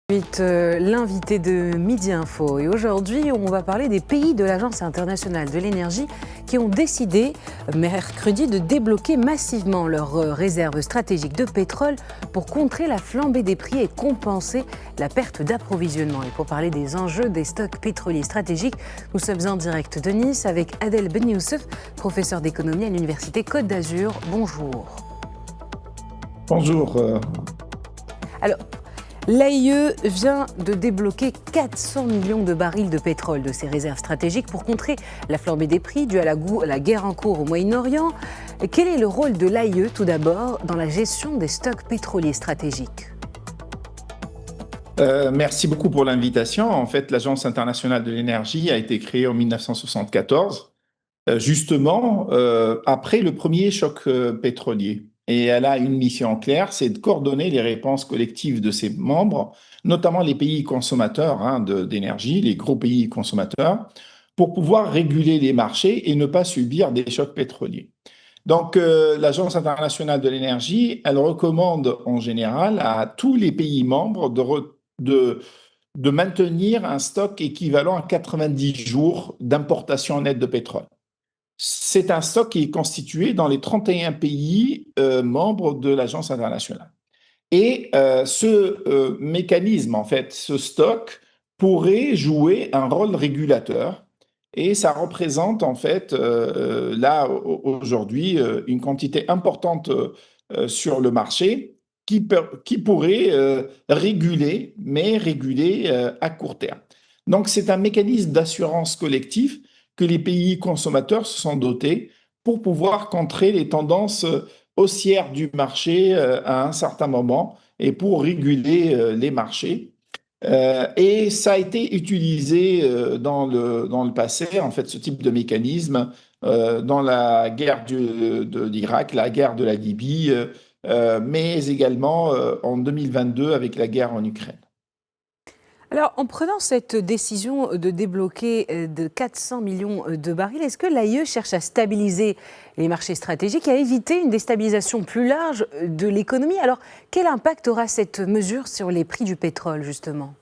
L'invité de Midi Info. Et aujourd'hui, on va parler des pays de l'Agence internationale de l'énergie qui ont décidé mercredi de débloquer massivement leurs réserves stratégiques de pétrole pour contrer la flambée des prix et compenser la perte d'approvisionnement. Et pour parler des enjeux des stocks pétroliers stratégiques, nous sommes en direct de Nice avec Adel Ben Youssef, professeur d'économie à l'Université Côte d'Azur. Bonjour. Bonjour. Alors, l'AIE vient de débloquer 400 millions de barils de pétrole de ses réserves stratégiques pour contrer la flambée des prix due à la guerre en cours au Moyen-Orient. Quel est le rôle de l'AIE, tout d'abord, dans la gestion des stocks pétroliers stratégiques ? Merci beaucoup pour l'invitation. En fait, l'Agence internationale de l'énergie a été créée en 1974, justement après le premier choc pétrolier. Et elle a une mission claire, c'est de coordonner les réponses collectives de ses membres, notamment les pays consommateurs d'énergie, les gros pays consommateurs, pour pouvoir réguler les marchés et ne pas subir des chocs pétroliers. Donc, l'Agence internationale de l'énergie, elle recommande en général à tous les pays membres de maintenir un stock équivalent à 90 jours d'importation nette de pétrole. C'est un stock qui est constitué dans les 31 pays membres de l'Agence internationale. Et ce mécanisme, en fait, ce stock pourrait jouer un rôle régulateur. Et ça représente, en fait, là, aujourd'hui, une quantité importante sur le marché qui pourrait réguler, mais réguler à court terme. Donc, c'est un mécanisme d'assurance collective que les pays consommateurs se sont dotés pour pouvoir contrer les tendances haussières du marché à un certain moment et pour réguler les marchés. Et ça a été utilisé dans le passé, en fait, ce type de mécanisme, dans la guerre d'Irak, la guerre de la Libye, mais également en 2022 avec la guerre en Ukraine. Alors, en prenant cette décision de débloquer de 400 millions de barils, est-ce que l'AIE cherche à stabiliser les marchés stratégiques et à éviter une déstabilisation plus large de l'économie ? Alors, quel impact aura cette mesure sur les prix du pétrole, justement ?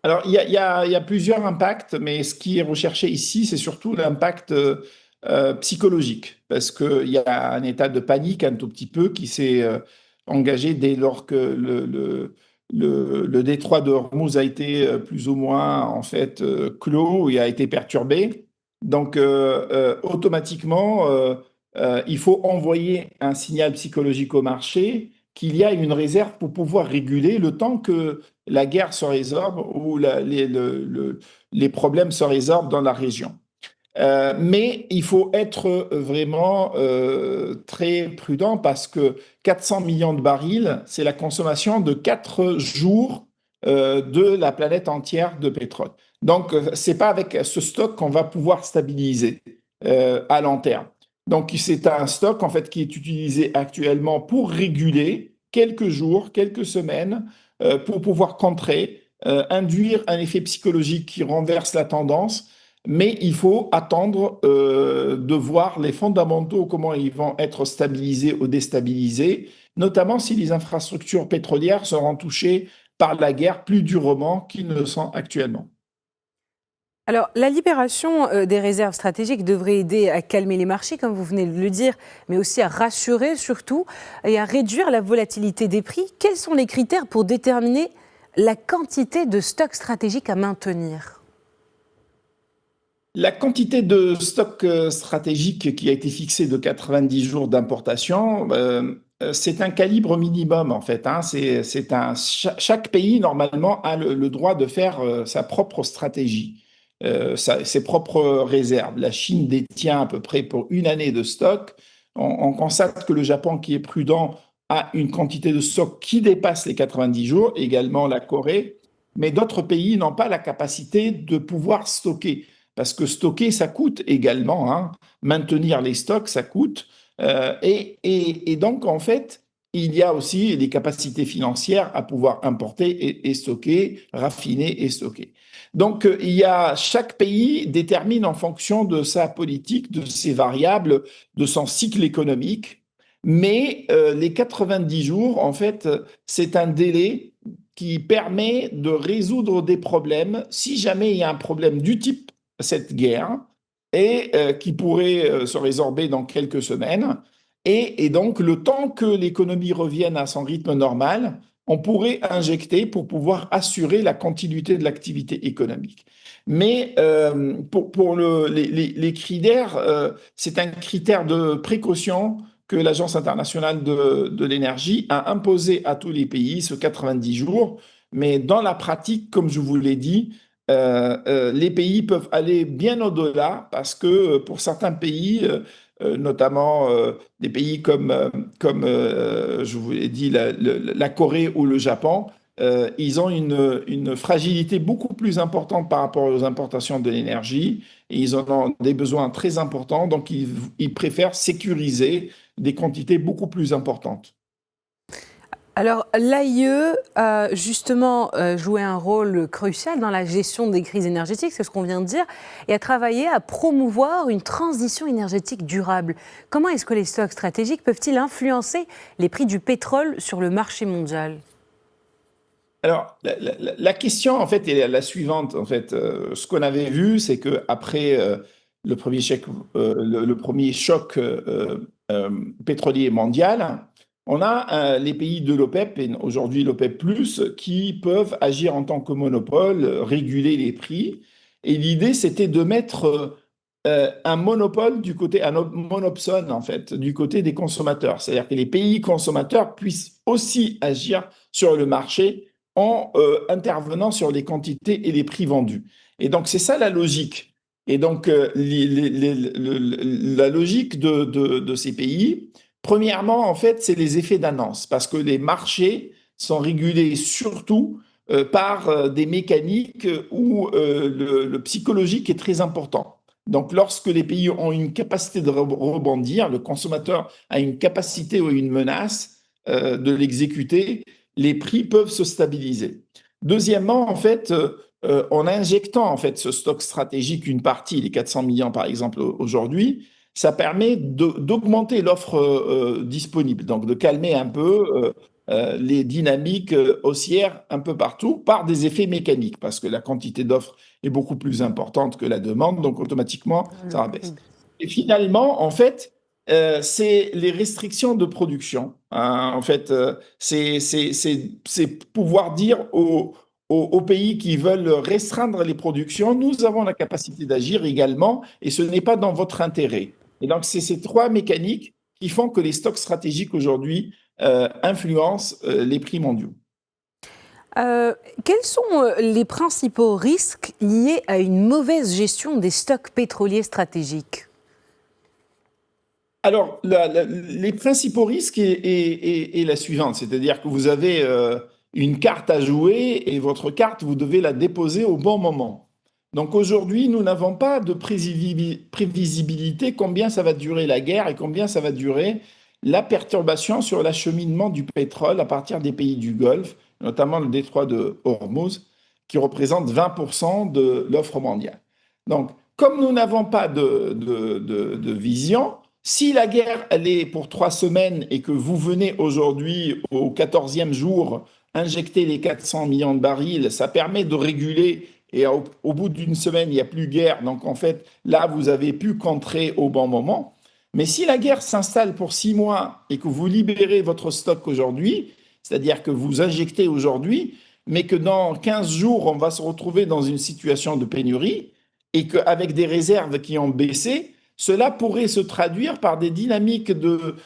Alors, il y a plusieurs impacts, mais ce qui est recherché ici, c'est surtout l'impact psychologique, parce qu'il y a un état de panique un tout petit peu qui s'est engagé dès lors que le détroit de Hormuz a été plus ou moins en fait clos et a été perturbé. Donc, automatiquement, il faut envoyer un signal psychologique au marché qu'il y a une réserve pour pouvoir réguler le temps que la guerre se résorbe ou les problèmes se résorbent dans la région. Mais il faut être vraiment très prudent parce que 400 millions de barils, c'est la consommation de 4 jours de la planète entière de pétrole. Donc, ce n'est pas avec ce stock qu'on va pouvoir stabiliser à long terme. Donc, c'est un stock en fait qui est utilisé actuellement pour réguler quelques jours, quelques semaines, pour pouvoir contrer, induire un effet psychologique qui renverse la tendance. Mais il faut attendre de voir les fondamentaux, comment ils vont être stabilisés ou déstabilisés, notamment si les infrastructures pétrolières seront touchées par la guerre plus durement qu'ils ne le sont actuellement. Alors, la libération des réserves stratégiques devrait aider à calmer les marchés, comme vous venez de le dire, mais aussi à rassurer surtout et à réduire la volatilité des prix. Quels sont les critères pour déterminer la quantité de stocks stratégiques à maintenir ? La quantité de stock stratégique qui a été fixée de 90 jours d'importation, c'est un calibre minimum en fait. Chaque pays normalement a le droit de faire sa propre stratégie, ses propres réserves. La Chine détient à peu près pour une année de stock. On constate que le Japon, qui est prudent, a une quantité de stock qui dépasse les 90 jours, également la Corée, mais d'autres pays n'ont pas la capacité de pouvoir stocker. Parce que stocker, ça coûte également. Maintenir les stocks, ça coûte. Et donc, en fait, il y a aussi des capacités financières à pouvoir importer et stocker, raffiner et stocker. Donc, chaque pays détermine en fonction de sa politique, de ses variables, de son cycle économique. Mais les 90 jours, en fait, c'est un délai qui permet de résoudre des problèmes si jamais il y a un problème du type cette guerre et qui pourrait se résorber dans quelques semaines. Et donc, le temps que l'économie revienne à son rythme normal, on pourrait injecter pour pouvoir assurer la continuité de l'activité économique. Mais pour les critères, c'est un critère de précaution que l'Agence internationale de l'énergie a imposé à tous les pays, ce 90 jours. Mais dans la pratique, comme je vous l'ai dit, les pays peuvent aller bien au-delà parce que pour certains pays, notamment des pays comme je vous l'ai dit, la Corée ou le Japon, ils ont une fragilité beaucoup plus importante par rapport aux importations de l'énergie et ils en ont des besoins très importants, donc ils préfèrent sécuriser des quantités beaucoup plus importantes. Alors, l'AIE a justement joué un rôle crucial dans la gestion des crises énergétiques, c'est ce qu'on vient de dire, et a travaillé à promouvoir une transition énergétique durable. Comment est-ce que les stocks stratégiques peuvent-ils influencer les prix du pétrole sur le marché mondial ? Alors, la question, en fait, est la suivante. En fait, ce qu'on avait vu, c'est qu'après le premier le premier choc pétrolier mondial, on a les pays de l'OPEP, et aujourd'hui l'OPEP+, qui peuvent agir en tant que monopole, réguler les prix. Et l'idée, c'était de mettre un monopole du côté, un monopsone, en fait, du côté des consommateurs. C'est-à-dire que les pays consommateurs puissent aussi agir sur le marché en intervenant sur les quantités et les prix vendus. Et donc, c'est ça la logique. Et donc, la logique de ces pays, premièrement, en fait, c'est les effets d'annonce, parce que les marchés sont régulés surtout par des mécaniques où le psychologique est très important. Donc, lorsque les pays ont une capacité de rebondir, le consommateur a une capacité ou une menace de l'exécuter, les prix peuvent se stabiliser. Deuxièmement, en fait, en injectant en fait ce stock stratégique, une partie, les 400 millions par exemple aujourd'hui, ça permet d'augmenter l'offre disponible, donc de calmer un peu les dynamiques haussières un peu partout par des effets mécaniques, parce que la quantité d'offres est beaucoup plus importante que la demande, donc automatiquement, ça rabaisse. Et finalement, en fait, c'est les restrictions de production, hein. En fait, c'est pouvoir dire aux pays qui veulent restreindre les productions, nous avons la capacité d'agir également et ce n'est pas dans votre intérêt. Et donc, c'est ces trois mécaniques qui font que les stocks stratégiques aujourd'hui influencent les prix mondiaux. Quels sont les principaux risques liés à une mauvaise gestion des stocks pétroliers stratégiques ? Alors, les principaux risques est la suivante, c'est-à-dire que vous avez une carte à jouer et votre carte, vous devez la déposer au bon moment. Donc aujourd'hui, nous n'avons pas de prévisibilité combien ça va durer la guerre et combien ça va durer la perturbation sur l'acheminement du pétrole à partir des pays du Golfe, notamment le détroit de Hormuz, qui représente 20% de l'offre mondiale. Donc, comme nous n'avons pas de vision, si la guerre, elle est pour 3 semaines et que vous venez aujourd'hui au 14e jour injecter les 400 millions de barils, ça permet de réguler et au bout d'une semaine, il n'y a plus guerre. Donc en fait, là, vous avez pu contrer au bon moment. Mais si la guerre s'installe pour 6 mois et que vous libérez votre stock aujourd'hui, c'est-à-dire que vous injectez aujourd'hui, mais que dans 15 jours, on va se retrouver dans une situation de pénurie et qu'avec des réserves qui ont baissé, cela pourrait se traduire par des dynamiques de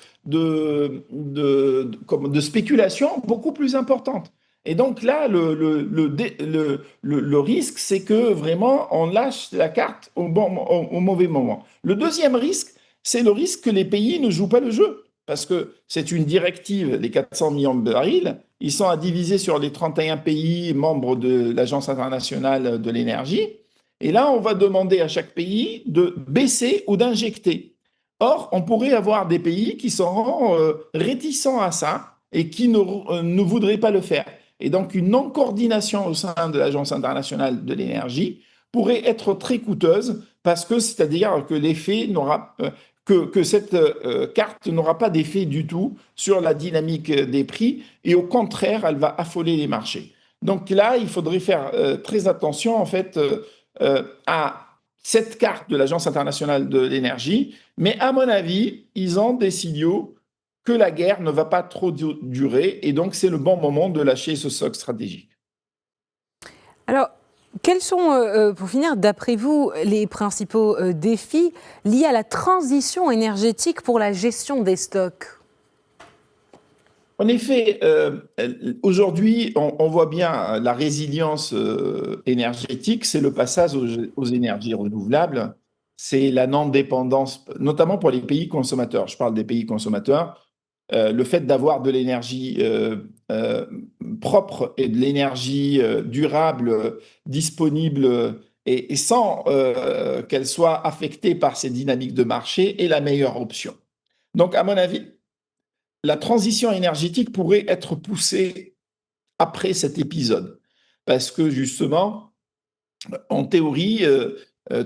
spéculation beaucoup plus importantes. Et donc là, le risque, c'est que vraiment, on lâche la carte au mauvais moment. Le deuxième risque, c'est le risque que les pays ne jouent pas le jeu. Parce que c'est une directive, les 400 millions de barils, ils sont à diviser sur les 31 pays membres de l'Agence internationale de l'énergie. Et là, on va demander à chaque pays de baisser ou d'injecter. Or, on pourrait avoir des pays qui seront réticents à ça et qui ne voudraient pas le faire. Et donc, une non-coordination au sein de l'Agence internationale de l'énergie pourrait être très coûteuse parce que, c'est-à-dire que l'effet n'aura que cette carte n'aura pas d'effet du tout sur la dynamique des prix et au contraire, elle va affoler les marchés. Donc là, il faudrait faire très attention en fait à cette carte de l'Agence internationale de l'énergie. Mais à mon avis, ils ont des signaux que la guerre ne va pas trop durer et donc c'est le bon moment de lâcher ce socle stratégique. Alors, quels sont, pour finir, d'après vous, les principaux défis liés à la transition énergétique pour la gestion des stocks? En effet, aujourd'hui, on voit bien la résilience énergétique, c'est le passage aux énergies renouvelables, c'est la non-dépendance, notamment pour les pays consommateurs. Je parle des pays consommateurs. Le fait d'avoir de l'énergie euh, propre et de l'énergie durable, disponible et sans qu'elle soit affectée par ces dynamiques de marché est la meilleure option. Donc, à mon avis, la transition énergétique pourrait être poussée après cet épisode. Parce que justement, en théorie,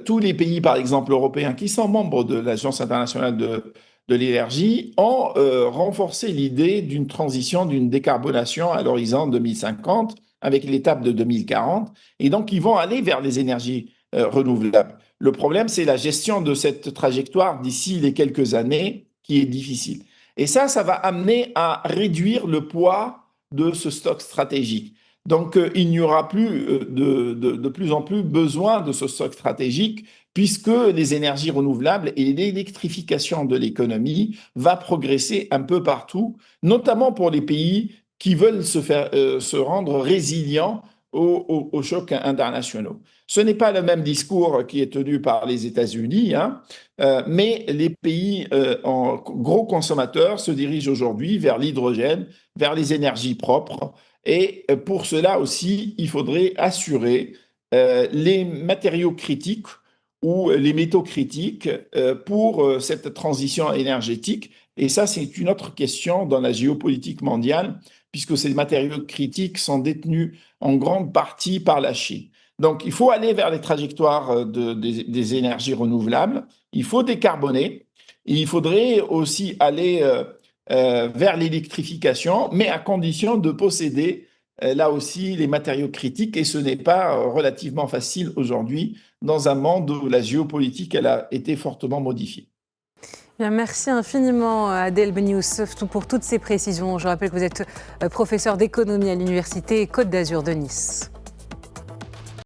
tous les pays, par exemple européens, qui sont membres de l'Agence internationale de l'énergie, ont renforcé l'idée d'une transition, d'une décarbonation à l'horizon 2050, avec l'étape de 2040. Et donc, ils vont aller vers les énergies renouvelables. Le problème, c'est la gestion de cette trajectoire d'ici les quelques années qui est difficile. Et ça va amener à réduire le poids de ce stock stratégique. Donc, il n'y aura plus de plus en plus besoin de ce stock stratégique puisque les énergies renouvelables et l'électrification de l'économie va progresser un peu partout, notamment pour les pays qui veulent se rendre résilients aux chocs internationaux. Ce n'est pas le même discours qui est tenu par les États-Unis, hein, mais les pays en gros consommateurs se dirigent aujourd'hui vers l'hydrogène, vers les énergies propres. Et pour cela aussi, il faudrait assurer les matériaux critiques ou les métaux critiques pour cette transition énergétique. Et ça, c'est une autre question dans la géopolitique mondiale, puisque ces matériaux critiques sont détenus en grande partie par la Chine. Donc, il faut aller vers les trajectoires des énergies renouvelables, il faut décarboner, et il faudrait aussi aller vers l'électrification, mais à condition de posséder là aussi les matériaux critiques, et ce n'est pas relativement facile aujourd'hui dans un monde où la géopolitique elle a été fortement modifiée. Bien, merci infiniment Adel Benyoussouf pour toutes ces précisions. Je rappelle que vous êtes professeur d'économie à l'Université Côte d'Azur de Nice.